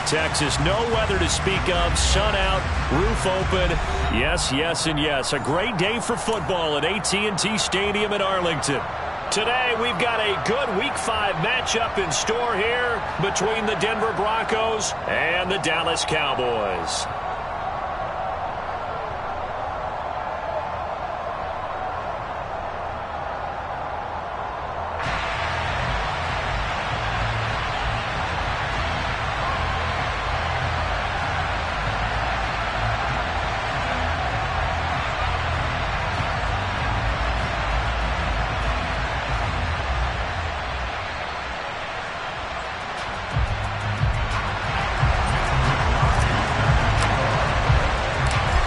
Texas. No weather to speak of. Sun out, roof open. Yes, yes, and yes. A great day for football at AT&T Stadium in Arlington. Today, we've got a good Week 5 matchup in store here between the Denver Broncos and the Dallas Cowboys.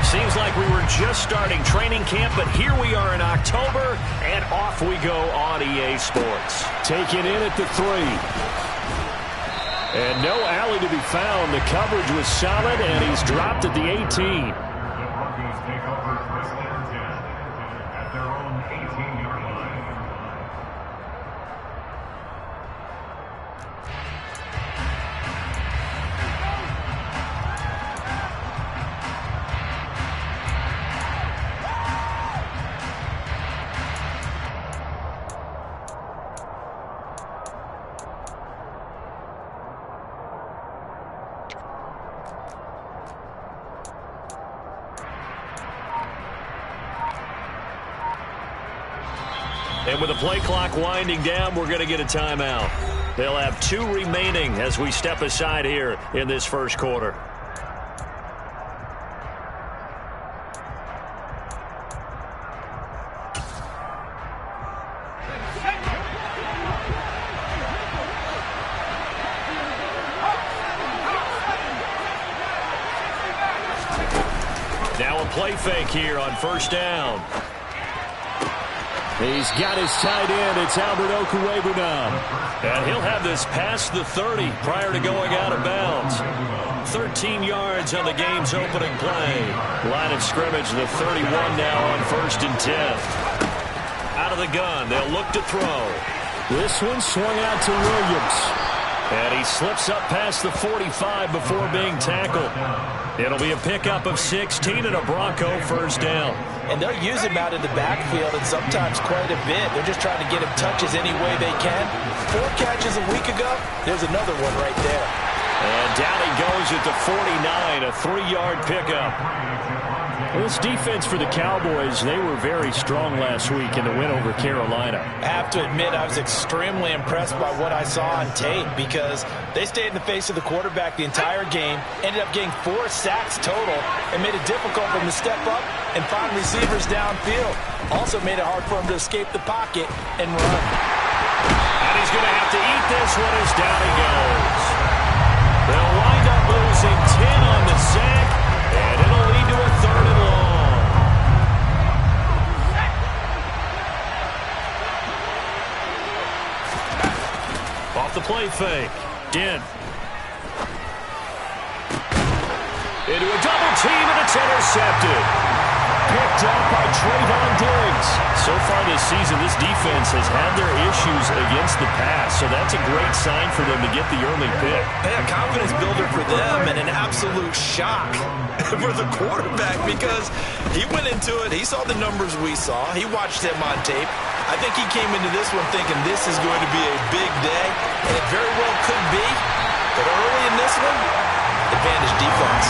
Seems like we were just starting training camp, but here we are in October, and off we go on EA Sports. Taken in at the 3. And no alley to be found. The coverage was solid, and he's dropped at the 18. The Broncos take over first and 10 at their own 18-yard line. And with the play clock winding down, we're going to get a timeout. They'll have 2 remaining as we step aside here in this first quarter. Now a play fake here on first down. He's got his tight end. It's Albert Okwuegbunam. And he'll have this past the 30 prior to going out of bounds. 13 yards on the game's opening play. Line of scrimmage, the 31 now on first and 10. Out of the gun, they'll look to throw. This one swung out to Williams. And he slips up past the 45 before being tackled. It'll be a pickup of 16 and a Bronco first down. And they'll use him out in the backfield, and sometimes quite a bit. They're just trying to get him touches any way they can. 4 catches a week ago. There's another one right there. And down he goes at the 49, a 3-yard pickup. This defense for the Cowboys, they were very strong last week in the win over Carolina. I have to admit, I was extremely impressed by what I saw on tape because they stayed in the face of the quarterback the entire game, ended up getting 4 sacks total, and made it difficult for him to step up and find receivers downfield. Also made it hard for him to escape the pocket and run. And he's going to have to eat this one as down he goes. They'll wind up losing 10 on the sack, and it'll lead to a 3rd and long. Off the play fake. Dent. Into a double team, and it's intercepted. Picked up by Trayvon Diggs. So far this season, this defense has had their issues against the pass, so that's a great sign for them to get the early pick. Yeah, confidence builder for them and an absolute shock for the quarterback because he went into it. He saw the numbers we saw. He watched him on tape. I think he came into this one thinking this is going to be a big day, and it very well could be. But early in this one, advantage defense.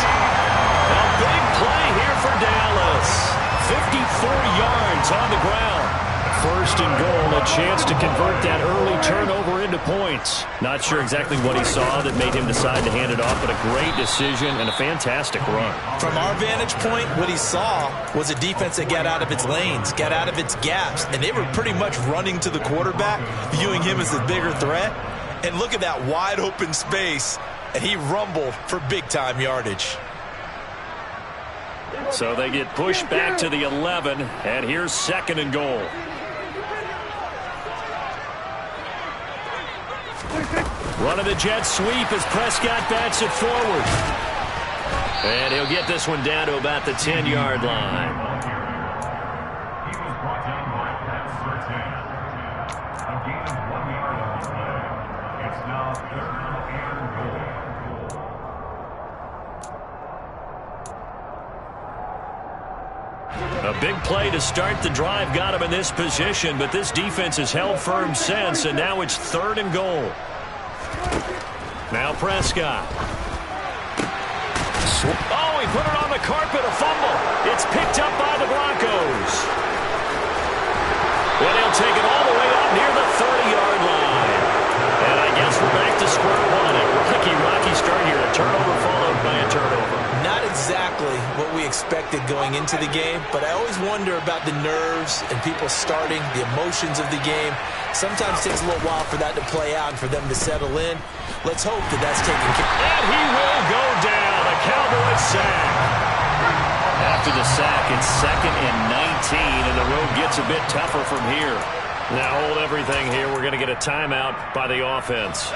A big play here for Dallas. 54 yards on the ground. First and goal, a chance to convert that early turnover into points. Not sure exactly what he saw that made him decide to hand it off, but a great decision and a fantastic run. From our vantage point, what he saw was a defense that got out of its lanes, got out of its gaps, and they were pretty much running to the quarterback, viewing him as the bigger threat. And look at that wide open space, and he rumbled for big-time yardage. So they get pushed back to the 11, and here's 2nd and goal. Running the jet sweep as Prescott bats it forward. And he'll get this one down to about the 10-yard line. He was brought down by pass for 10. A gain of 1 yard on the play. It's now 3rd and goal. A big play to start the drive got him in this position, but this defense has held firm since, and now it's 3rd and goal. Now Prescott. Oh, he put it on the carpet, a fumble. It's picked up by the Broncos. Well, he'll take it all the way up near the 30-yard line. And I guess we're back to square one. A rocky start here. A turnover followed by a turnover. Not exactly what we expected going into the game, but I always wonder about the nerves and people starting, the emotions of the game. Sometimes it takes a little while for that to play out and for them to settle in. Let's hope that that's taken care of. And he will go down. A Cowboys sack. After the sack, it's 2nd and 19, and the road gets a bit tougher from here. Now hold everything here. We're going to get a timeout by the offense.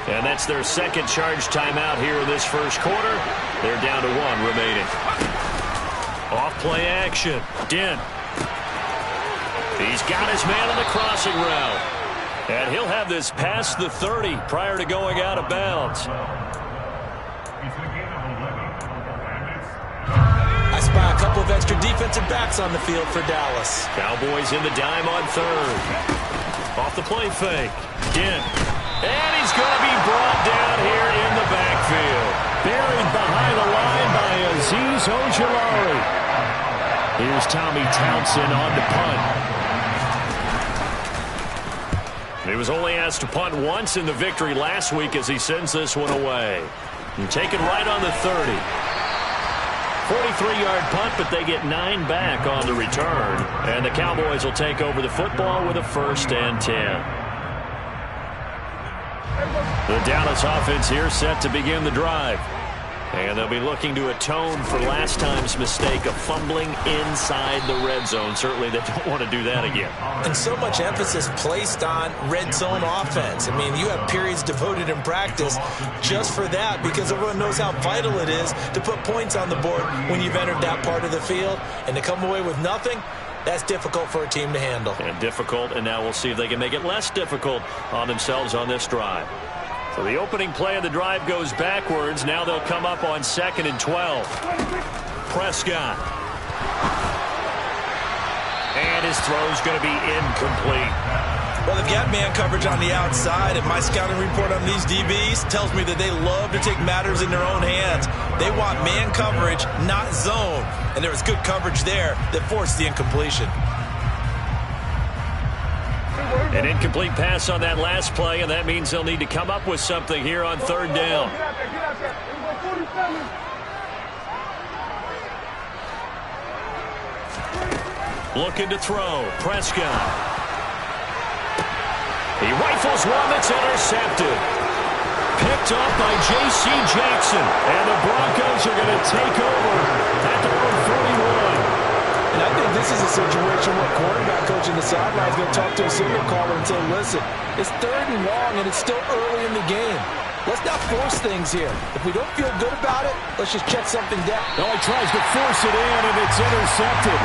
And that's their second charge timeout here in this first quarter. They're down to 1 remaining. Off play action. Dent. He's got his man on the crossing route. And he'll have this past the 30 prior to going out of bounds. I spy a couple of extra defensive backs on the field for Dallas. Cowboys in the dime on 3rd. Off the play fake. Dent. And he's going to be brought down here in the backfield. Buried behind the line by Azeez Ojulari. Here's Tommy Townsend on the punt. He was only asked to punt once in the victory last week as he sends this one away. And taken right on the 30. 43-yard punt, but they get 9 back on the return. And the Cowboys will take over the football with a 1st and 10. The Dallas offense here set to begin the drive. And they'll be looking to atone for last time's mistake of fumbling inside the red zone. Certainly they don't want to do that again. And so much emphasis placed on red zone offense. I mean, you have periods devoted in practice just for that because everyone knows how vital it is to put points on the board when you've entered that part of the field. And to come away with nothing, that's difficult for a team to handle. And difficult, and now we'll see if they can make it less difficult on themselves on this drive. So the opening play of the drive goes backwards. Now they'll come up on 2nd and 12. Prescott. And his throw's going to be incomplete. Well, they've got man coverage on the outside, and my scouting report on these DBs tells me that they love to take matters in their own hands. They want man coverage, not zone. And there was good coverage there that forced the incompletion. An incomplete pass on that last play, and that means they'll need to come up with something here on 3rd down. Looking to throw. Prescott. He rifles one that's intercepted. Picked up by J.C. Jackson, and the Broncos are going to take over at their own 41. And I think this is a situation where quarterback coach in the sideline is going to talk to a signal caller and say, listen, it's 3rd and long and it's still early in the game. Let's not force things here. If we don't feel good about it, let's just check something down. Oh, he tries to force it in, and it's intercepted.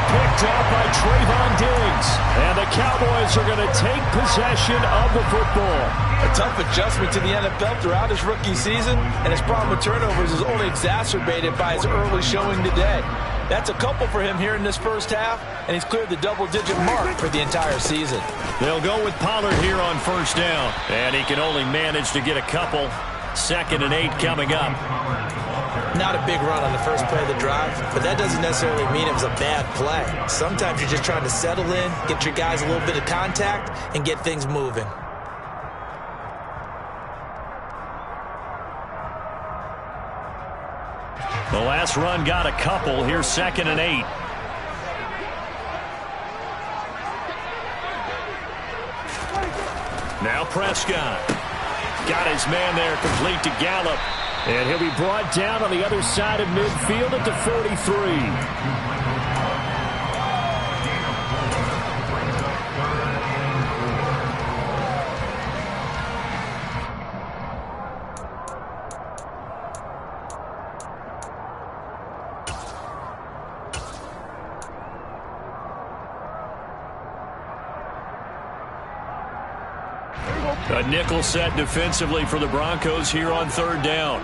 Picked up by Trayvon Diggs. And the Cowboys are going to take possession of the football. A tough adjustment to the NFL throughout his rookie season, and his problem with turnovers is only exacerbated by his early showing today. That's a couple for him here in this first half, and he's cleared the double-digit mark for the entire season. They'll go with Pollard here on 1st down, and he can only manage to get a couple. 2nd and 8 coming up. Not a big run on the first play of the drive, but that doesn't necessarily mean it was a bad play. Sometimes you're just trying to settle in, get your guys a little bit of contact, and get things moving. The last run got a couple. Here's 2nd and 8. Now Prescott. Got his man there complete to Gallup. And he'll be brought down on the other side of midfield at the 43. A nickel set defensively for the Broncos here on 3rd down.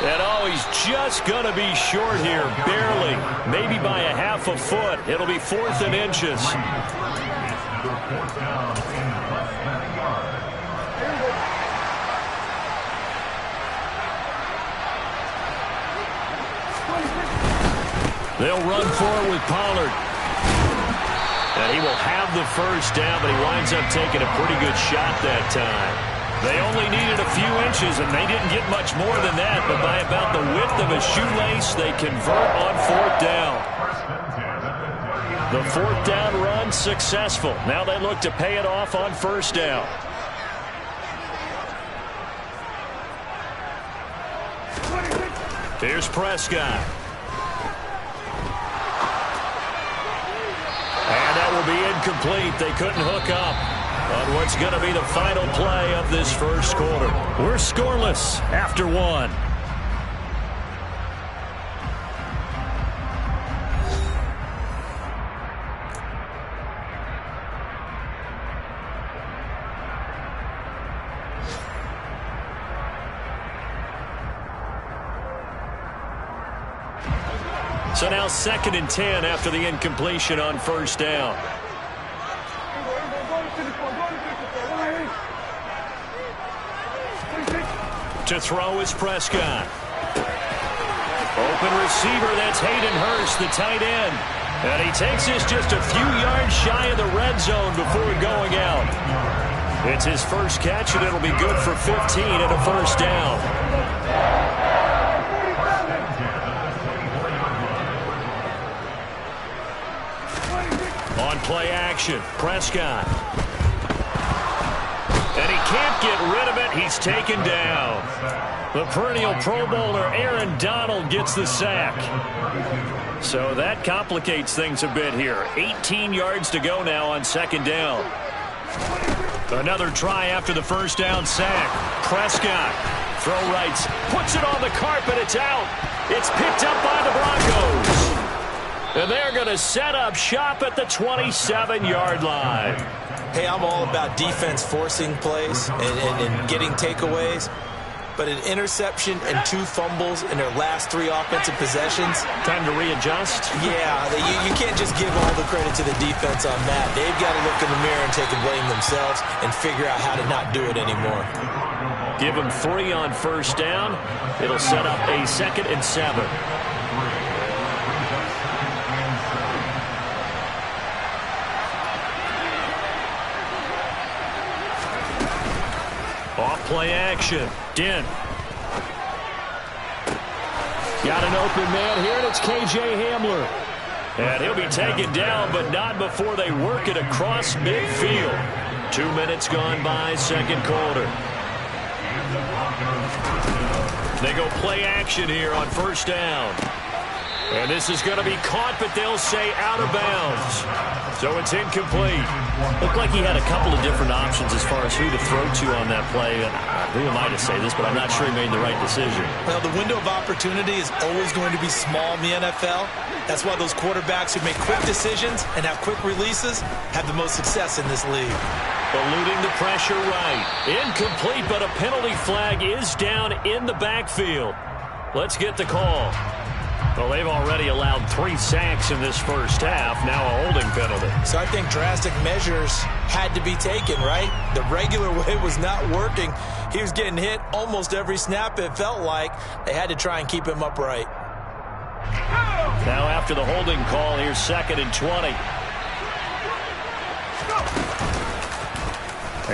And oh, he's just going to be short here, barely, maybe by a half a foot. It'll be 4th and inches. They'll run for it with Pollard. And he will have the first down, but he winds up taking a pretty good shot that time. They only needed a few inches, and they didn't get much more than that, but by about the width of a shoelace, they convert on 4th down. The 4th down run successful. Now they look to pay it off on 1st down. Here's Prescott. And that will be incomplete. They couldn't hook up on what's going to be the final play of this first quarter. We're scoreless after 1. So now 2nd and 10 after the incompletion on 1st down. To throw is Prescott. Open receiver, that's Hayden Hurst, the tight end. And he takes this just a few yards shy of the red zone before going out. It's his first catch, and it'll be good for 15 and a 1st down. On play action, Prescott. And he can't get rid of it. He's taken down. The perennial Pro Bowler Aaron Donald gets the sack. So that complicates things a bit here. 18 yards to go now on 2nd down. Another try after the 1st down sack. Prescott, throw rights, puts it on the carpet. It's out. It's picked up by the Broncos. And they're going to set up shop at the 27-yard line. Hey, I'm all about defense forcing plays and getting takeaways. But an interception and 2 fumbles in their last 3 offensive possessions. Time to readjust? Yeah, you can't just give all the credit to the defense on that. They've got to look in the mirror and take the blame themselves and figure out how to not do it anymore. Give them 3 on 1st down. It'll set up a 2nd and 7. Off play action. Dent. Got an open man here, and it's K.J. Hamler. And he'll be taken down, but not before they work it across midfield. 2 minutes gone by, 2nd quarter. They go play action here on 1st down. And this is going to be caught, but they'll say out of bounds. So it's incomplete. Looked like he had a couple of different options as far as who to throw to on that play. And who am I to say this, but I'm not sure he made the right decision. Well, the window of opportunity is always going to be small in the NFL. That's why those quarterbacks who make quick decisions and have quick releases have the most success in this league. Eluding the pressure right. Incomplete, but a penalty flag is down in the backfield. Let's get the call. Well, they've already allowed 3 sacks in this first half. Now a holding penalty. So I think drastic measures had to be taken, right? The regular way was not working. He was getting hit almost every snap, it felt like. They had to try and keep him upright. Now after the holding call, here's 2nd and 20.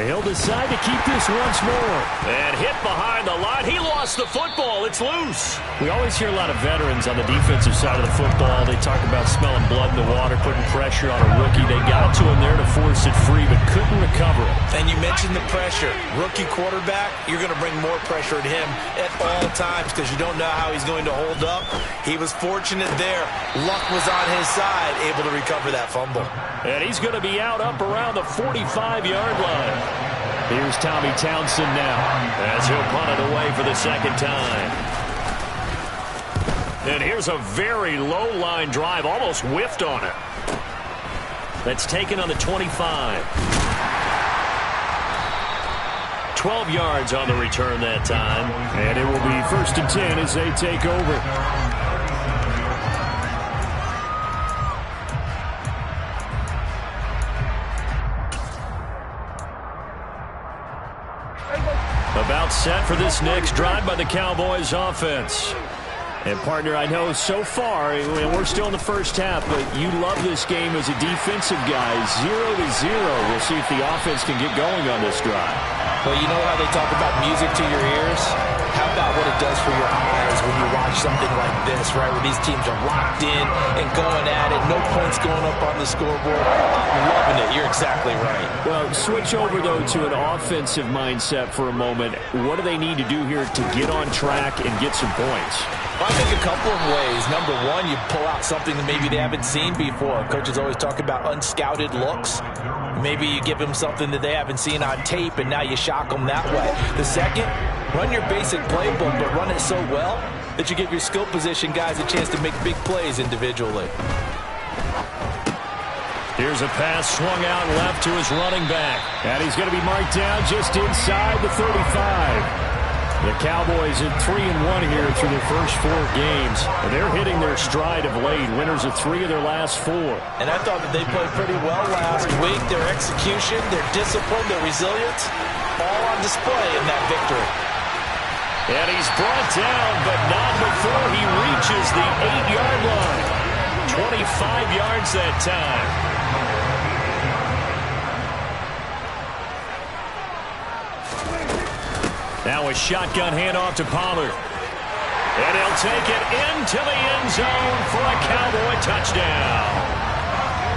He'll decide to keep this once more. And hit behind the line. He lost the football. It's loose. We always hear a lot of veterans on the defensive side of the football. They talk about smelling blood in the water, putting pressure on a rookie. They got to him there to force it free, but couldn't recover it. And you mentioned the pressure. Rookie quarterback, you're going to bring more pressure at him at all times because you don't know how he's going to hold up. He was fortunate there. Luck was on his side, able to recover that fumble. And he's going to be out up around the 45-yard line. Here's Tommy Townsend now as he'll punt it away for the 2nd time. And here's a very low line drive, almost whiffed on it. That's taken on the 25. 12 yards on the return that time. And it will be 1st and 10 as they take over. About set for this next drive by the Cowboys offense. And, partner, I know so far, and we're still in the first half, but you love this game as a defensive guy. 0-0. We'll see if the offense can get going on this drive. Well, you know how they talk about music to your ears? How about what it does for your eyes when you watch something like this, right? Where these teams are locked in and going at it. No points going up on the scoreboard. I'm loving it. You're exactly right. Well, switch over, though, to an offensive mindset for a moment. What do they need to do here to get on track and get some points? Well, I think a couple of ways. Number one, you pull out something that maybe they haven't seen before. Coaches always talk about unscouted looks. Maybe you give them something that they haven't seen on tape, and now you shock them that way. The second, run your basic playbook, but run it so well that you give your skill position guys a chance to make big plays individually. Here's a pass swung out left to his running back. And he's going to be marked down just inside the 35. The Cowboys in 3-1 here through their first 4 games. And they're hitting their stride of late. Winners of 3 of their last 4. And I thought that they played pretty well last week. Their execution, their discipline, their resilience, all on display in that victory. And he's brought down, but not before he reaches the 8-yard line. 25 yards that time. Now a shotgun handoff to Pollard. And he'll take it into the end zone for a Cowboy touchdown.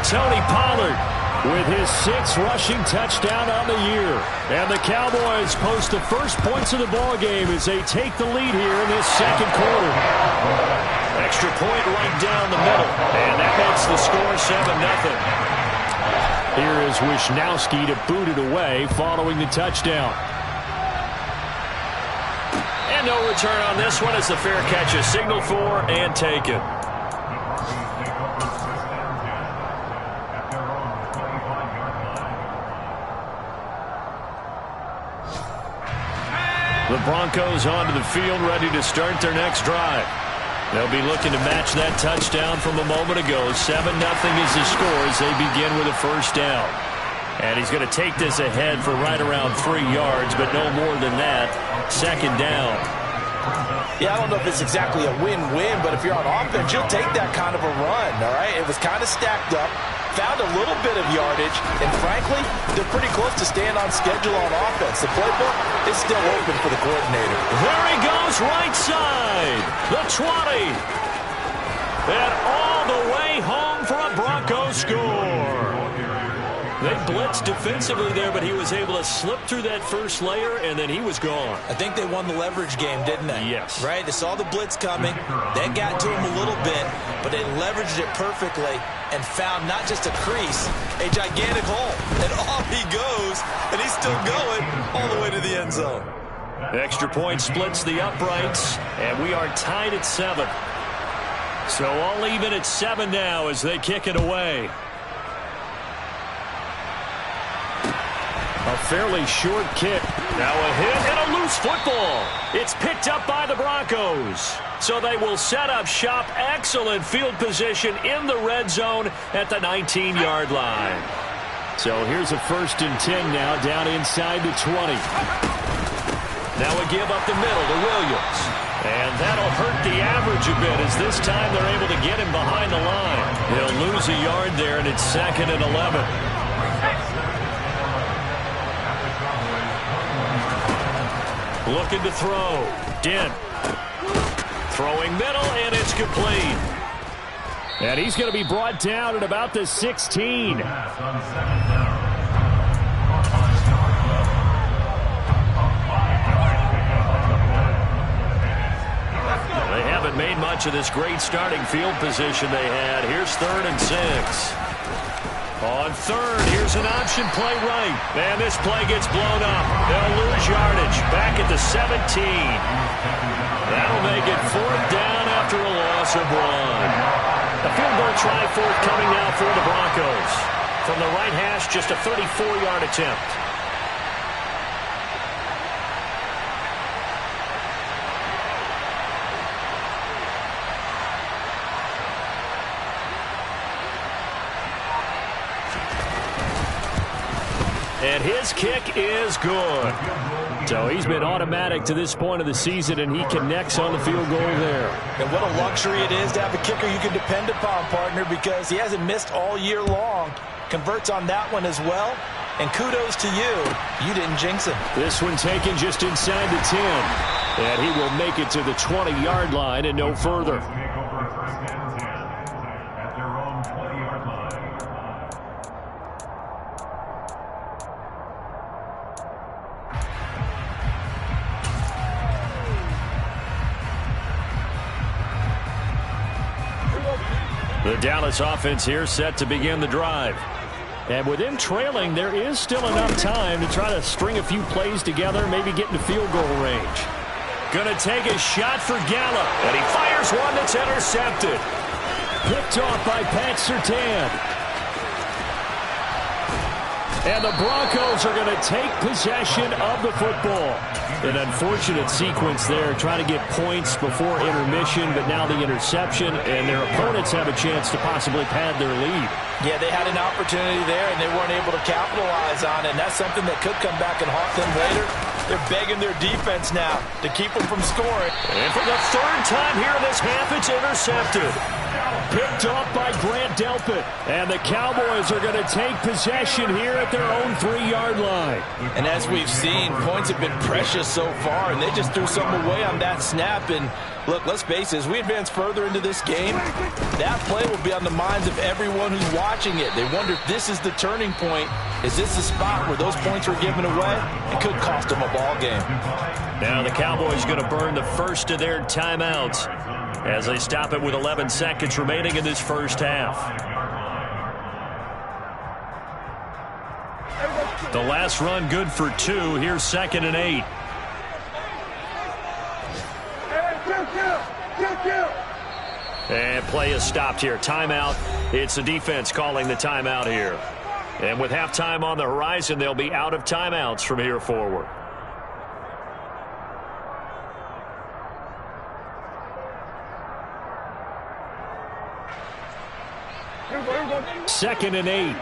Tony Pollard with his 6th rushing touchdown on the year. And the Cowboys post the first points of the ballgame as they take the lead here in this second quarter. Extra point right down the middle. And that makes the score 7-0. Here is Wisnowski to boot it away following the touchdown. And no return on this one as the fair catch is signaled for and taken. The Broncos onto the field, ready to start their next drive. They'll be looking to match that touchdown from a moment ago. 7-0 is the score as they begin with a first down. And he's going to take this ahead for right around 3 yards, but no more than that. Second down. Yeah, I don't know if it's exactly a win-win, but if you're on offense, you'll take that kind of a run, all right? It was kind of stacked up, found a little bit of yardage, and frankly, they're pretty close to staying on schedule on offense. The playbook is still open for the coordinator. There he goes, right side, the 20. And all the way home for a Broncos score. They blitzed defensively there, but he was able to slip through that first layer, and then he was gone. I think they won the leverage game, didn't they? Yes. Right? They saw the blitz coming. That got to him a little bit, but they leveraged it perfectly and found not just a crease, a gigantic hole. And off he goes, and he's still going all the way to the end zone. Extra point splits the uprights, and we are tied at 7. So all even at 7 now as they kick it away. A fairly short kick. Now a hit and a loose football. It's picked up by the Broncos. So they will set up shop. Excellent field position in the red zone at the 19-yard line. So here's a 1st and 10 now down inside the 20. Now a give up the middle to Williams. And that'll hurt the average a bit as this time they're able to get him behind the line. He'll lose a yard there, and it's 2nd and 11. Looking to throw. Dent. Throwing middle, and it's complete. And he's going to be brought down at about the 16. They haven't made much of this great starting field position they had. Here's 3rd and 6. On 3rd, here's an option play right. And this play gets blown up. They'll lose yardage. Back at the 17. That'll make it 4th down after a loss of 1. A field goal try forthcoming now for the Broncos. From the right hash, just a 34-yard attempt. And his kick is good. So he's been automatic to this point of the season, and he connects on the field goal there. And what a luxury it is to have a kicker you can depend upon, partner, because he hasn't missed all year long. Converts on that one as well. And kudos to you. You didn't jinx him. This one taken just inside the 10. And he will make it to the 20-yard line and no further. Take over first and 10 at their own 20-yard line. The Dallas offense here set to begin the drive. And with them trailing, there is still enough time to try to string a few plays together, maybe get into field goal range. Going to take a shot for Gallup, and he fires one that's intercepted. Picked off by Pat Surtain. And the Broncos are going to take possession of the football. An unfortunate sequence there, trying to get points before intermission, but now the interception, and their opponents have a chance to possibly pad their lead. Yeah, they had an opportunity there, and they weren't able to capitalize on it, and that's something that could come back and haunt them later. They're begging their defense now to keep them from scoring. And for the third time here in this half, it's intercepted. Picked off by Grant Delpit. And the Cowboys are going to take possession here at their own 3-yard line. And as we've seen, points have been precious so far, and they just threw some away on that snap. And look, let's face it, as we advance further into this game, that play will be on the minds of everyone who's watching it. They wonder if this is the turning point. Is this the spot where those points were given away? It could cost them a ball game. Now the Cowboys going to burn the first of their timeouts as they stop it with 11 seconds remaining in this first half. The last run good for 2. Here's 2nd and 8. And play is stopped here. Timeout. It's the defense calling the timeout here. And with halftime on the horizon, they'll be out of timeouts from here forward. Second and 8.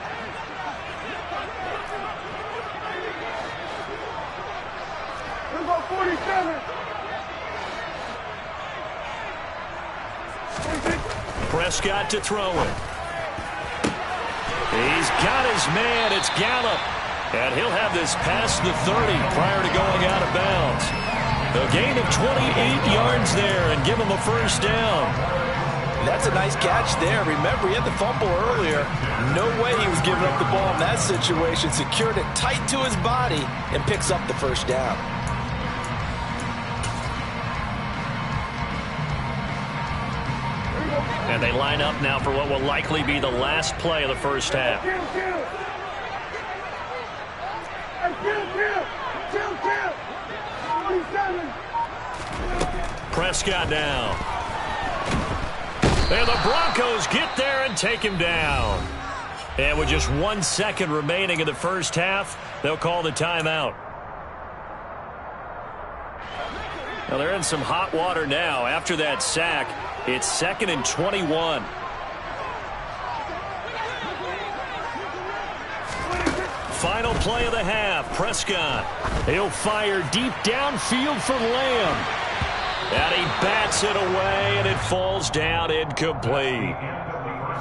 Prescott to throw it. He's got his man. It's Gallup. And he'll have this past the 30 prior to going out of bounds. A gain of 28 yards there and give him a first down. That's a nice catch there. Remember, he had the fumble earlier. No way he was giving up the ball in that situation. Secured it tight to his body and picks up the first down. And they line up now for what will likely be the last play of the first half. Prescott down. And the Broncos get there and take him down. And with just 1 second remaining in the first half, they'll call the timeout. Now they're in some hot water now. After that sack, it's 2nd and 21. Final play of the half. Prescott. He'll fire deep downfield for Lamb. And he bats it away, and it falls down incomplete.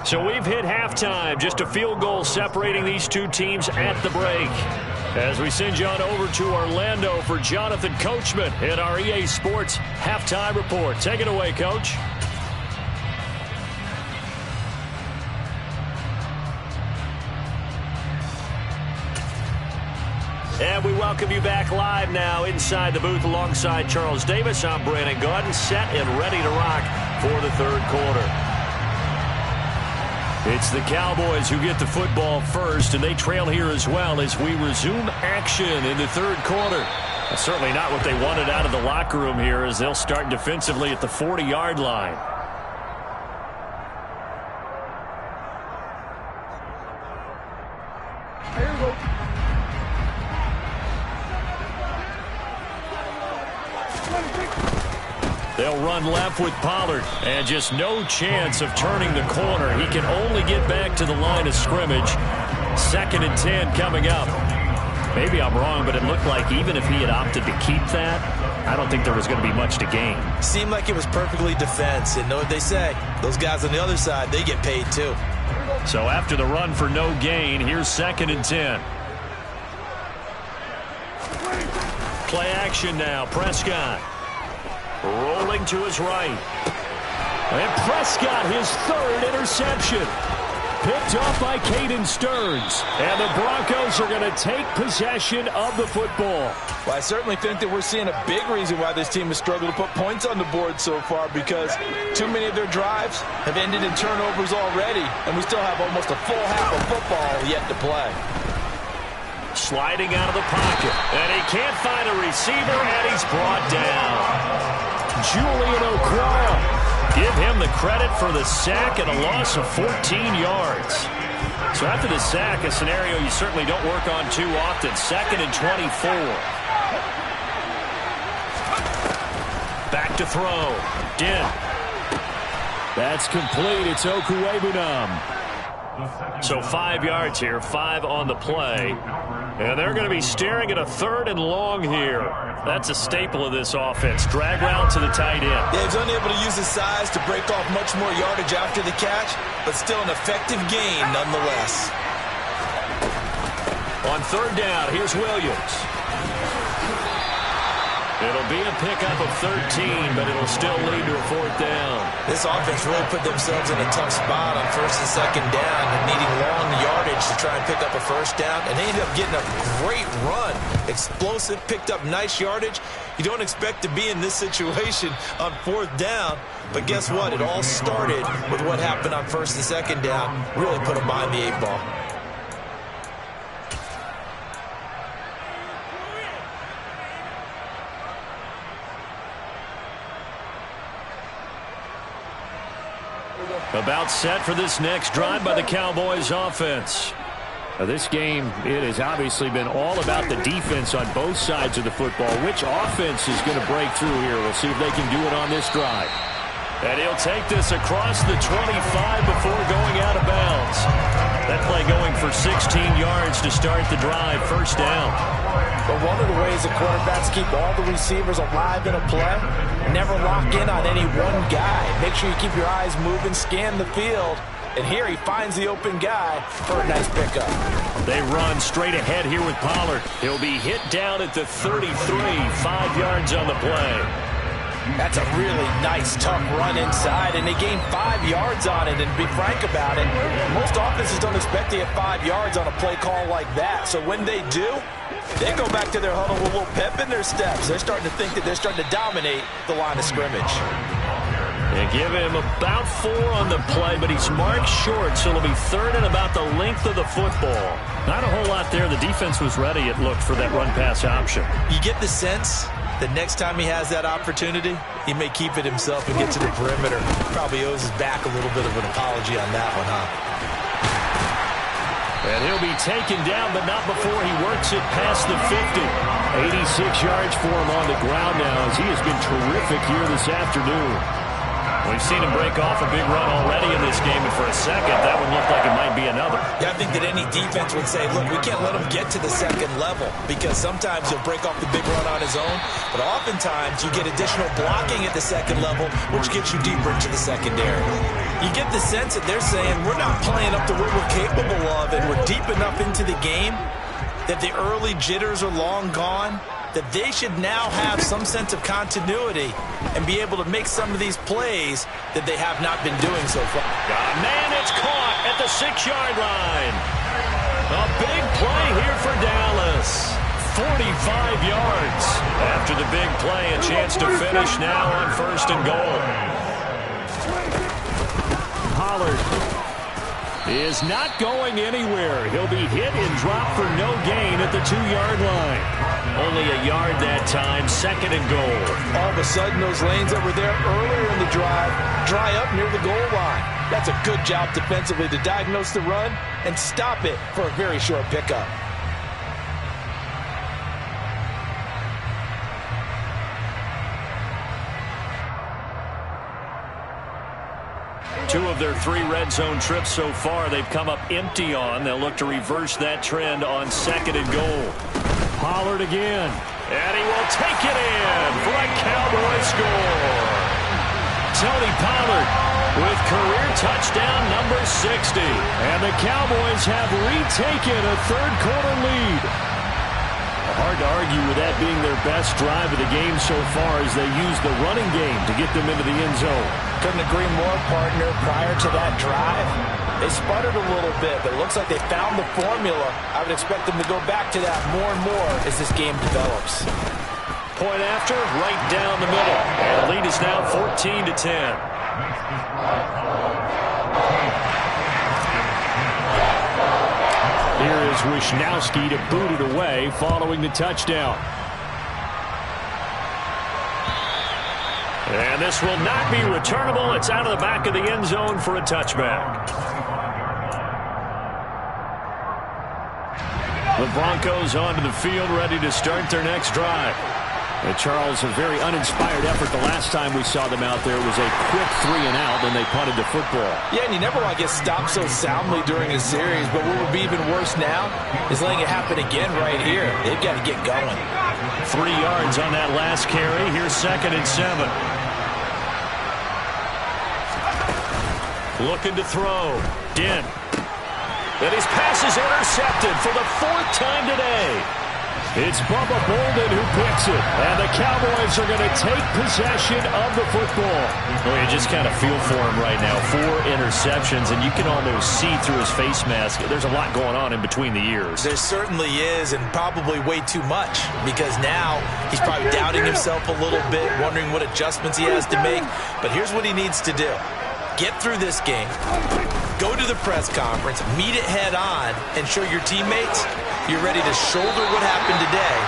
So we've hit halftime. Just a field goal separating these two teams at the break. As we send you on over to Orlando for Jonathan Coachman in our EA Sports Halftime Report. Take it away, Coach. And we welcome you back live now inside the booth alongside Charles Davis. I'm Brandon Gaudin, set and ready to rock for the third quarter. It's the Cowboys who get the football first, and they trail here as well as we resume action in the third quarter. That's certainly not what they wanted out of the locker room here, as they'll start defensively at the 40-yard line. They'll run left with Pollard, and just no chance of turning the corner. He can only get back to the line of scrimmage. 2nd and 10 coming up. Maybe I'm wrong, but it looked like even if he had opted to keep that, I don't think there was going to be much to gain. Seemed like it was perfectly defense. And know what they say? Those guys on the other side, they get paid too. So after the run for no gain, here's 2nd and 10. Play action now. Prescott rolling to his right. And Prescott, his 3rd interception. Picked off by Caden Stearns. And the Broncos are going to take possession of the football. Well, I certainly think that we're seeing a big reason why this team has struggled to put points on the board so far, because too many of their drives have ended in turnovers already, and we still have almost a full half of football yet to play. Sliding out of the pocket. And he can't find a receiver, and he's brought down. Julian Okwara. Give him the credit for the sack and a loss of 14 yards. So after the sack, a scenario you certainly don't work on too often. 2nd and 24. Back to throw. Dent. That's complete. It's Okuwebunam. So 5 yards here, 5 on the play. And they're going to be staring at a 3rd and long here. That's a staple of this offense. Drag route to the tight end. Yeah, he's unable to use his size to break off much more yardage after the catch, but still an effective gain nonetheless. On 3rd down, here's Williams. It'll be a pickup of 13, but it'll still lead to a 4th down. This offense really put themselves in a tough spot on 1st and 2nd down and needing long yardage to try and pick up a 1st down. And they ended up getting a great run. Explosive, picked up nice yardage. You don't expect to be in this situation on 4th down. But guess what? It all started with what happened on 1st and 2nd down. Really put them behind the 8 ball. About set for this next drive by the Cowboys offense. Now this game, it has obviously been all about the defense on both sides of the football. Which offense is going to break through here? We'll see if they can do it on this drive. And he'll take this across the 25 before going out of bounds. That play going for 16 yards to start the drive. 1st down. But one of the ways the quarterbacks keep all the receivers alive in a play, never lock in on any one guy. Make sure you keep your eyes moving, scan the field. And here he finds the open guy for a nice pickup. They run straight ahead here with Pollard. He'll be hit down at the 33, 5 yards on the play. That's a really nice, tough run inside, and they gain 5 yards on it. And to be frank about it, most offenses don't expect to get 5 yards on a play call like that. So when they do, they go back to their huddle with a little pep in their steps. They're starting to think that they're starting to dominate the line of scrimmage. They give him about 4 on the play, but he's marked short, so it'll be 3rd and about the length of the football. Not a whole lot there. The defense was ready, it looked, for that run-pass option. You get the sense that next time he has that opportunity, he may keep it himself and get to the perimeter. Probably owes his back a little bit of an apology on that one, huh? And he'll be taken down, but not before he works it past the 50. 86 yards for him on the ground now, as he has been terrific here this afternoon. We've seen him break off a big run already in this game, and for a second, that would look like it might be another. Yeah, I think that any defense would say, look, we can't let him get to the 2nd level, because sometimes he'll break off the big run on his own, but oftentimes you get additional blocking at the 2nd level, which gets you deeper into the secondary. You get the sense that they're saying, we're not playing up to what we're capable of, and we're deep enough into the game that the early jitters are long gone, that they should now have some sense of continuity and be able to make some of these plays that they have not been doing so far. Man, it's caught at the 6-yard line. A big play here for Dallas. 45 yards. After the big play, a chance to finish now on 1st and goal. Pollard is not going anywhere. He'll be hit and dropped for no gain at the 2-yard line. Only a yard that time, 2nd and goal. All of a sudden, those lanes that were there earlier in the drive dry up near the goal line. That's a good job defensively to diagnose the run and stop it for a very short pickup. Two of their 3 red zone trips so far, they've come up empty on. They'll look to reverse that trend on 2nd and goal. Pollard again. And he will take it in for a Cowboy score. Tony Pollard with career touchdown number 60. And the Cowboys have retaken a third-quarter lead. Hard to argue with that being their best drive of the game so far as they use the running game to get them into the end zone. Couldn't agree more, partner. Prior to that drive, they sputtered a little bit, but it looks like they found the formula. I would expect them to go back to that more and more as this game develops. Point after, right down the middle. And the lead is now 14-10. Here is Wisnowski to boot it away following the touchdown. And this will not be returnable. It's out of the back of the end zone for a touchback. The Broncos onto the field, ready to start their next drive. Charles, a very uninspired effort the last time we saw them out there was a quick 3-and-out, and they punted the football. Yeah, and you never want to get stopped so soundly during a series, but what would be even worse now is letting it happen again right here. They've got to get going. 3 yards on that last carry. Here's 2nd and 7. Looking to throw. Dent. And his pass is intercepted for the 4th time today. It's Bubba Bolden who picks it, and the Cowboys are going to take possession of the football. Well, you just kind of feel for him right now. 4 interceptions, and you can almost see through his face mask. There's a lot going on in between the ears. There certainly is, and probably way too much, because now he's probably doubting himself a little bit, wondering what adjustments he has to make. But here's what he needs to do. Get through this game, go to the press conference, meet it head on, and show your teammates you're ready to shoulder what happened today,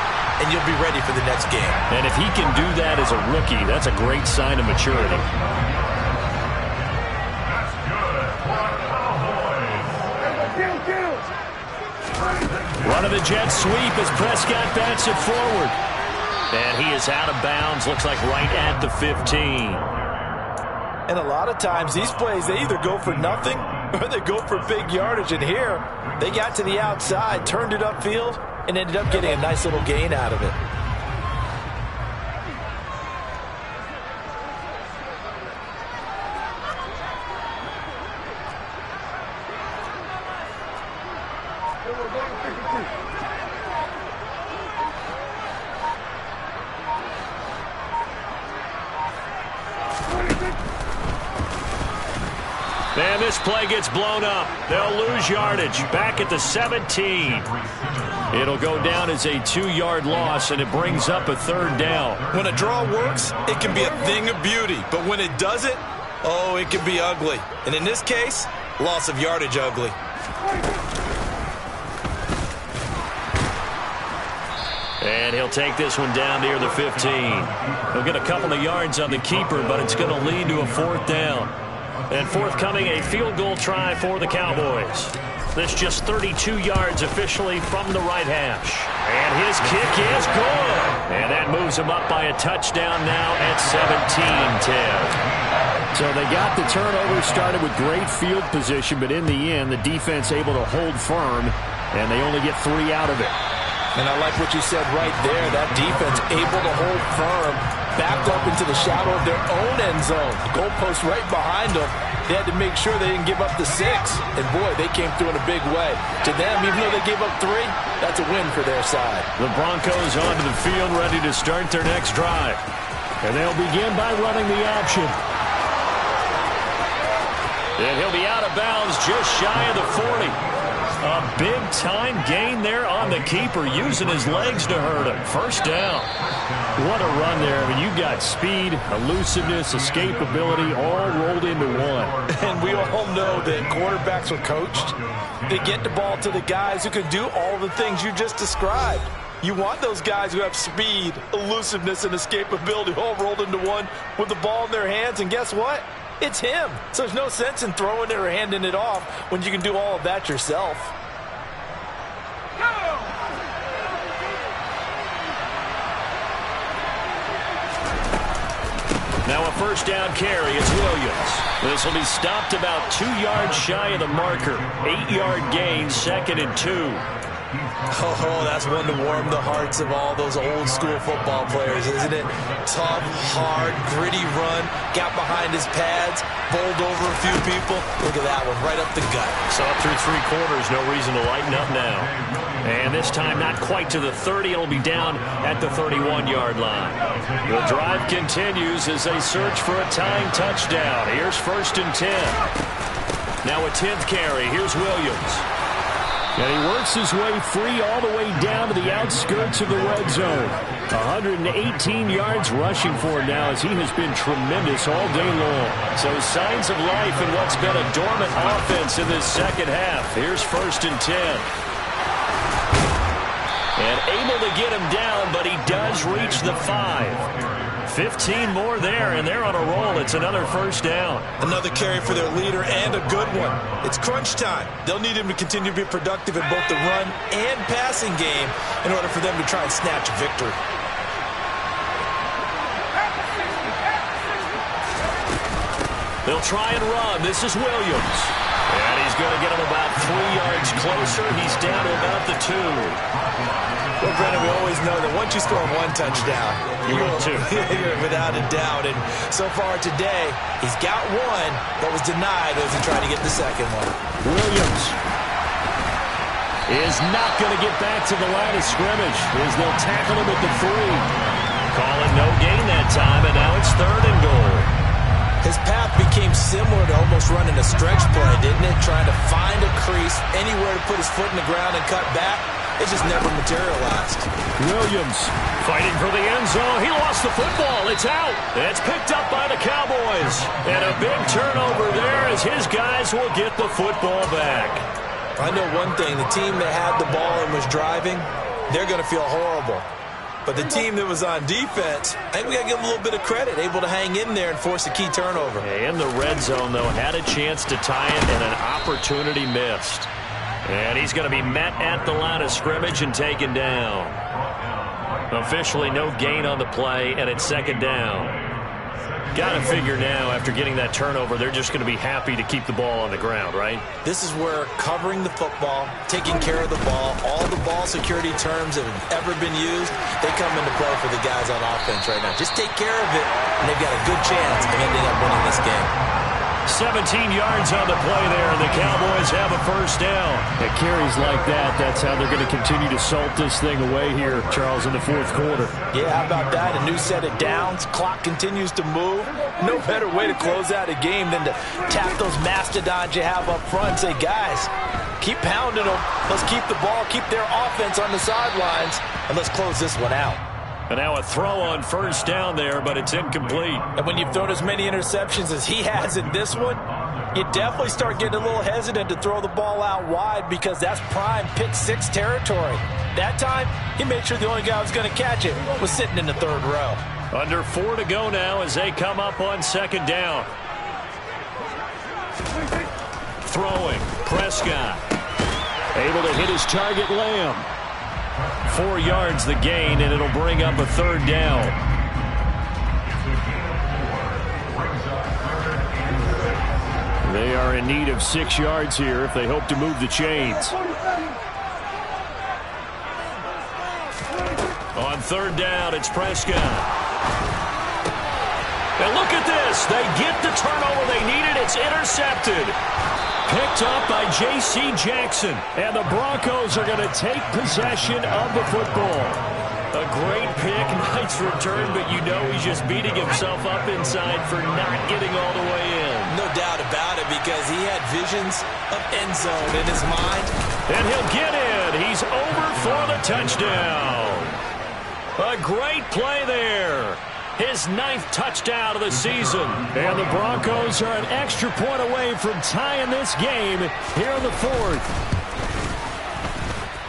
and you'll be ready for the next game. And if he can do that as a rookie, that's a great sign of maturity. Run of the jet sweep as Prescott bats it forward. And he is out of bounds, looks like right at the 15. And a lot of times these plays, they either go for nothing or they go for big yardage. And here, they got to the outside, turned it upfield, and ended up getting a nice little gain out of it. And this play gets blown up. They'll lose yardage. Back at the 17. It'll go down as a 2-yard loss, and it brings up a 3rd down. When a draw works, it can be a thing of beauty. But when it doesn't, oh, it can be ugly. And in this case, loss of yardage ugly. And he'll take this one down near the 15. He'll get a couple of yards on the keeper, but it's going to lead to a 4th down. And forthcoming, a field goal try for the Cowboys. This just 32 yards officially from the right hash. And his kick is good. And that moves him up by a touchdown now at 17-10. So they got the turnover started with great field position, but in the end, the defense able to hold firm, and they only get 3 out of it. And I like what you said right there. That defense able to hold firm, backed up into the shadow of their own end zone. The goalpost right behind them. They had to make sure they didn't give up the 6. And, boy, they came through in a big way. To them, even though they gave up 3, that's a win for their side. The Broncos onto the field ready to start their next drive. And they'll begin by running the option. And he'll be out of bounds just shy of the 40. A big-time gain there on the keeper, using his legs to hurt him. 1st down. What a run there. I mean, you've got speed, elusiveness, escapability, all rolled into one. And we all know that quarterbacks are coached. They get the ball to the guys who can do all the things you just described. You want those guys who have speed, elusiveness, and escapability all rolled into one with the ball in their hands. And guess what? It's him. So there's no sense in throwing it or handing it off when you can do all of that yourself. Now a 1st down carry. It's Williams. This will be stopped about 2 yards shy of the marker. 8-yard gain, 2nd and 2. Oh, that's one to warm the hearts of all those old school football players, isn't it? Tough, hard, gritty run, got behind his pads, bowled over a few people. Look at that one, right up the gut. So up through 3 quarters, no reason to lighten up now. And this time not quite to the 30. It'll be down at the 31-yard line. The drive continues as they search for a tying touchdown. Here's 1st and 10. Now a 10th carry. Here's Williams. And he works his way free all the way down to the outskirts of the red zone. 118 yards rushing for him now as he has been tremendous all day long. So signs of life in what's been a dormant offense in this second half. Here's 1st and 10. And able to get him down, but he does reach the 5. 15 more there, and they're on a roll. It's another 1st down. Another carry for their leader, and a good one. It's crunch time. They'll need him to continue to be productive in both the run and passing game in order for them to try and snatch a victory. They'll try and run. This is Williams. And he's going to get him about 3 yards closer. He's down to about the 2. Well, Brennan, we always know that once you score 1 touchdown, you will too. Without a doubt. And so far today, he's got 1, but was denied as he tried to get the second one. Williams is not going to get back to the line of scrimmage as they'll tackle him at the 3. Calling no gain that time, and now it's 3rd and goal. His path became similar to almost running a stretch play, didn't it? Trying to find a crease, anywhere to put his foot in the ground and cut back. It just never materialized. Williams fighting for the end zone. He lost the football. It's out. It's picked up by the Cowboys. And a big turnover there as his guys will get the football back. I know one thing. The team that had the ball and was driving, they're going to feel horrible. But the team that was on defense, I think we got to give them a little bit of credit, able to hang in there and force a key turnover. In the red zone, though, had a chance to tie it and an opportunity missed. And he's going to be met at the line of scrimmage and taken down. Officially no gain on the play, and it's 2nd down. Got to figure now, after getting that turnover, they're just going to be happy to keep the ball on the ground, right? This is where covering the football, taking care of the ball, all the ball security terms that have ever been used, they come into play for the guys on offense right now. Just take care of it, and they've got a good chance of ending up winning this game. 17 yards on the play there, and the Cowboys have a 1st down. At carries like that, that's how they're going to continue to salt this thing away here, Charles, in the 4th quarter. Yeah, how about that? A new set of downs. Clock continues to move. No better way to close out a game than to tap those mastodons you have up front and say, guys, keep pounding them. Let's keep the ball, keep their offense on the sidelines, and let's close this one out. And now a throw on 1st down there, but it's incomplete. And when you've thrown as many interceptions as he has in this one, you definitely start getting a little hesitant to throw the ball out wide because that's prime pick 6 territory. That time, he made sure the only guy who was going to catch it was sitting in the 3rd row. Under 4 to go now as they come up on 2nd down. Throwing, Prescott. Able to hit his target, Lamb. 4 yards the gain, and it'll bring up a 3rd down. They are in need of 6 yards here if they hope to move the chains. On 3rd down, it's Prescott. And look at this. They get the turnover they needed. It's intercepted. Picked up by J.C. Jackson. And the Broncos are going to take possession of the football. A great pick, nice return, but you know he's just beating himself up inside for not getting all the way in. No doubt about it, because he had visions of end zone in his mind. And he'll get in. He's over for the touchdown. A great play there. His 9th touchdown of the season. And the Broncos are an extra point away from tying this game here in the 4th.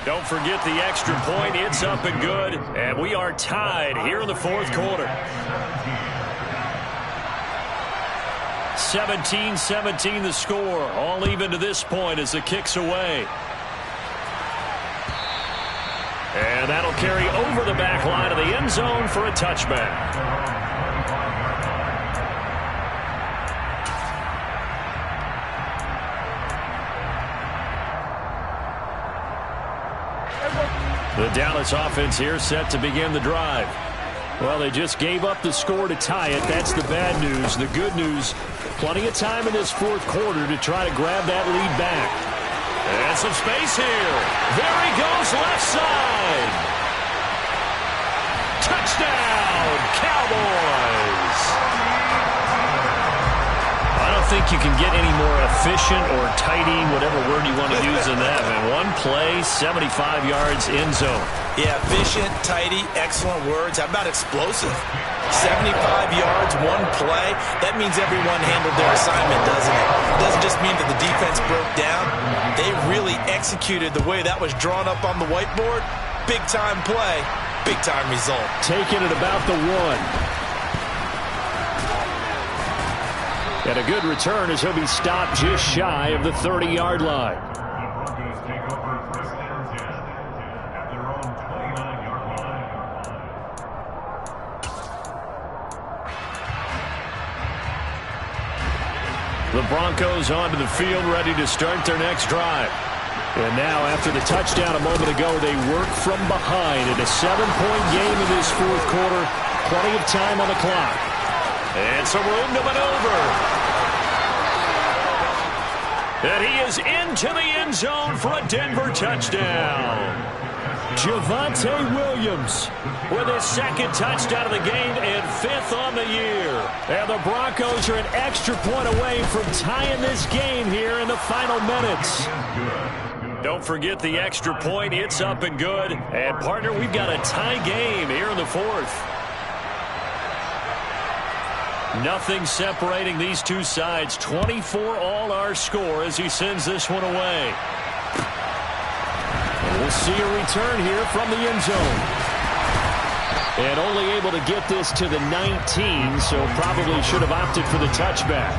Don't forget the extra point. It's up and good. And we are tied here in the 4th quarter. 17-17 the score. All even to this point as the kick's away. And that'll carry over the back line of the end zone for a touchback. The Dallas offense here set to begin the drive. Well, they just gave up the score to tie it. That's the bad news. The good news, plenty of time in this fourth quarter to try to grab that lead back. And some space here. There he goes, left side. Touchdown, Cowboys. I don't think you can get any more efficient or tidy, whatever word you want to use in that. Man, one play, 75 yards, end zone. Yeah, efficient, tidy, excellent words. How about explosive? 75 yards, one play. That means everyone handled their assignment, doesn't it? It doesn't just mean that the defense broke down. They really executed the way that was drawn up on the whiteboard. Big-time play, big-time result. Taking it about the 1. And a good return as he'll be stopped just shy of the 30-yard line. The Broncos take over first and 10 at their own 29-yard line. The Broncos onto the field, ready to start their next drive. And now, after the touchdown a moment ago, they work from behind in a 7-point game in this fourth quarter. Plenty of time on the clock. And some room to maneuver. And he is into the end zone for a Denver touchdown. Javonte Williams with his second touchdown of the game and 5th on the year. And the Broncos are an extra point away from tying this game here in the final minutes. Don't forget the extra point. It's up and good. And, partner, we've got a tie game here in the fourth. Nothing separating these two sides. 24 all our score as he sends this one away. And we'll see a return here from the end zone. And only able to get this to the 19, so probably should have opted for the touchback.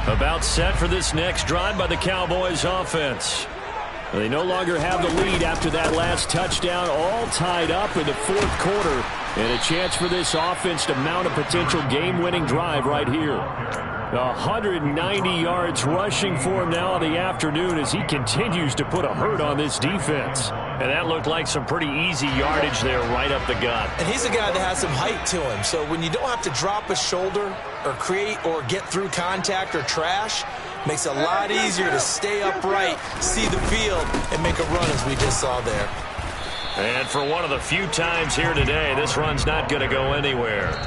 About set for this next drive by the Cowboys offense. They no longer have the lead after that last touchdown, all tied up in the fourth quarter. And a chance for this offense to mount a potential game-winning drive right here. 190 yards rushing for him now in the afternoon as he continues to put a hurt on this defense. And that looked like some pretty easy yardage there right up the gut. And he's a guy that has some height to him. So when you don't have to drop a shoulder or create or get through contact or trash, makes it a lot easier to stay upright, see the field, and make a run as we just saw there. And for one of the few times here today, this run's not going to go anywhere.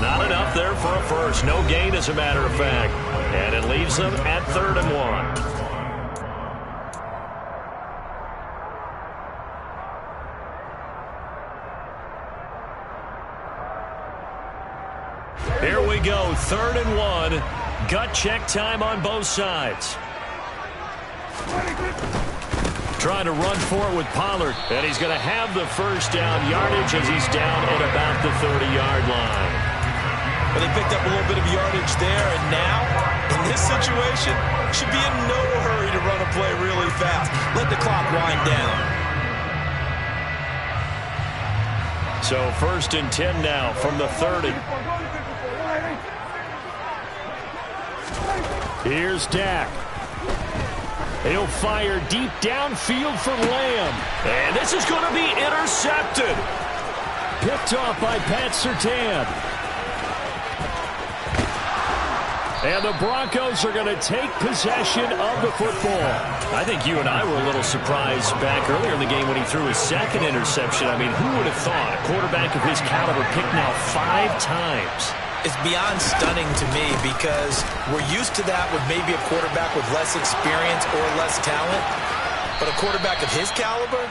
Not enough there for a first. No gain, as a matter of fact. And it leaves them at 3rd and 1. Here we go, 3rd and 1. Gut check time on both sides. Trying to run for it with Pollard. And he's going to have the first down yardage as he's down at about the 30-yard line. But they picked up a little bit of yardage there, and now, in this situation, should be in no hurry to run a play really fast. Let the clock wind down. So 1st and 10 now from the 30. Here's Dak. He'll fire deep downfield for Lamb. And this is going to be intercepted. Picked off by Pat Surtain. And the Broncos are going to take possession of the football. I think you and I were a little surprised back earlier in the game when he threw his second interception. I mean, who would have thought a quarterback of his caliber picked now 5 times? It's beyond stunning to me because we're used to that with maybe a quarterback with less experience or less talent. But a quarterback of his caliber,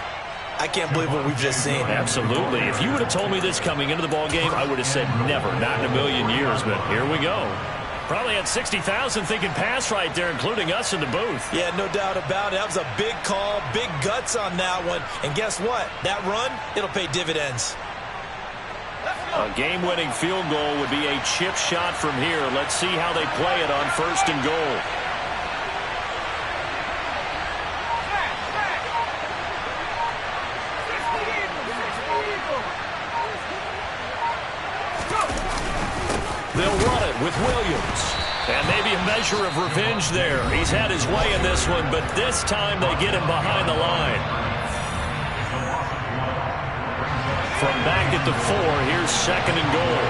I can't believe what we've just seen. Absolutely. If you would have told me this coming into the ball game, I would have said never, not in a million years. But here we go. Probably had 60,000 thinking pass right there, including us in the booth. Yeah, no doubt about it. That was a big call, big guts on that one. And guess what? That run, it'll pay dividends. A game-winning field goal would be a chip shot from here. Let's see how they play it on 1st and goal. They'll run it with Williams. And maybe a measure of revenge there. He's had his way in this one, but this time they get him behind the line. From back at the 4, here's 2nd and goal.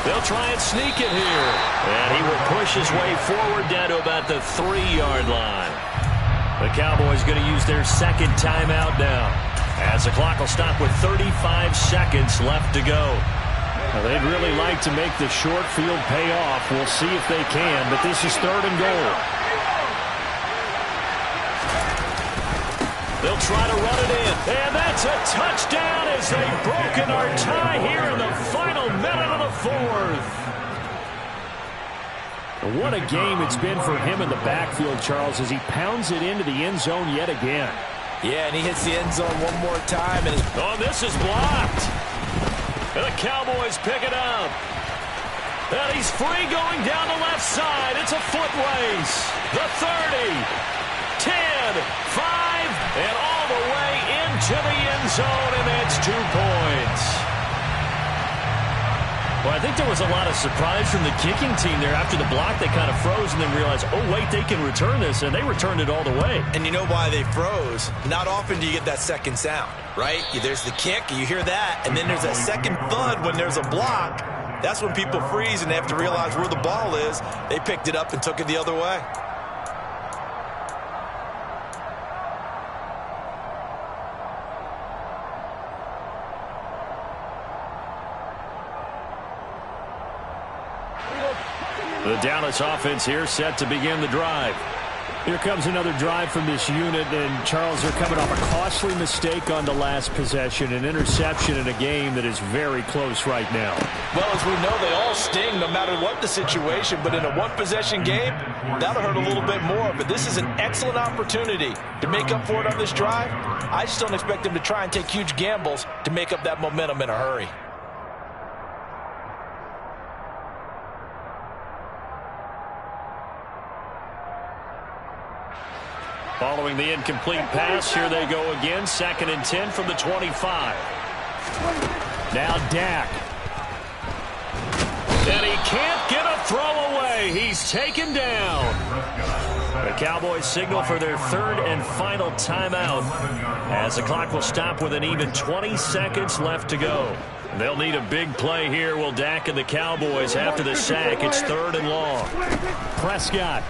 They'll try and sneak it here. And he will push his way forward down to about the 3-yard line. The Cowboys going to use their 2nd timeout now, as the clock will stop with 35 seconds left to go. Well, they'd really like to make the short field pay off. We'll see if they can, but this is 3rd and goal. They'll try to run it in, and that's a touchdown as they've broken our tie here in the final minute of the 4th. What a game it's been for him in the backfield, Charles, as he pounds it into the end zone yet again. Yeah, and he hits the end zone one more time. And this is blocked. And the Cowboys pick it up. And he's free going down the left side. It's a foot race. The 30, 10, 5, and all the way into the end zone, and that's 2 points. Well, I think there was a lot of surprise from the kicking team there. After the block, they kind of froze and then realized, oh, wait, they can return this, and they returned it all the way. And you know why they froze? Not often do you get that second sound, right? There's the kick, you hear that, and then there's that second thud when there's a block. That's when people freeze and they have to realize where the ball is. They picked it up and took it the other way. The Dallas offense here set to begin the drive. Here comes another drive from this unit, and Charles, they're coming off a costly mistake on the last possession, an interception in a game that is very close right now. Well, as we know, they all sting no matter what the situation, but in a one-possession game, that'll hurt a little bit more. But this is an excellent opportunity to make up for it on this drive. I just don't expect them to try and take huge gambles to make up that momentum in a hurry. Following the incomplete pass, here they go again. 2nd and 10 from the 25. Now Dak. And he can't get a throw away. He's taken down. The Cowboys signal for their 3rd and final timeout, as the clock will stop with an even 20 seconds left to go. They'll need a big play here, will Dak and the Cowboys after the sack. It's 3rd and long. Prescott.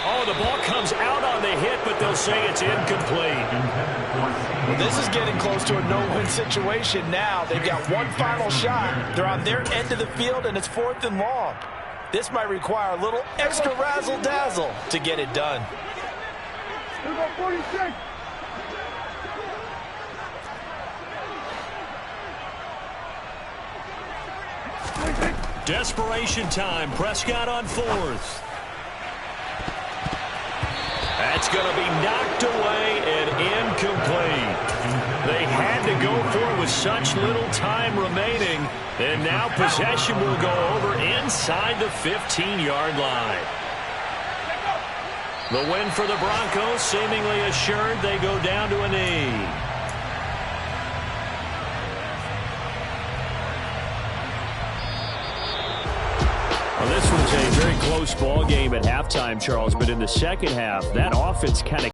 Oh, the ball comes out on the hit, but they'll say it's incomplete. Well, this is getting close to a no-win situation now. They've got one final shot. They're on their end of the field, and it's 4th and long. This might require a little extra razzle-dazzle to get it done. Here go 46. Desperation time. Prescott on 4th. That's going to be knocked away and incomplete. They had to go for it with such little time remaining. And now possession will go over inside the 15-yard line. The win for the Broncos seemingly assured. They go down to a knee. Well, this was a very close ball game at halftime, Charles, but in the second half, that offense kind of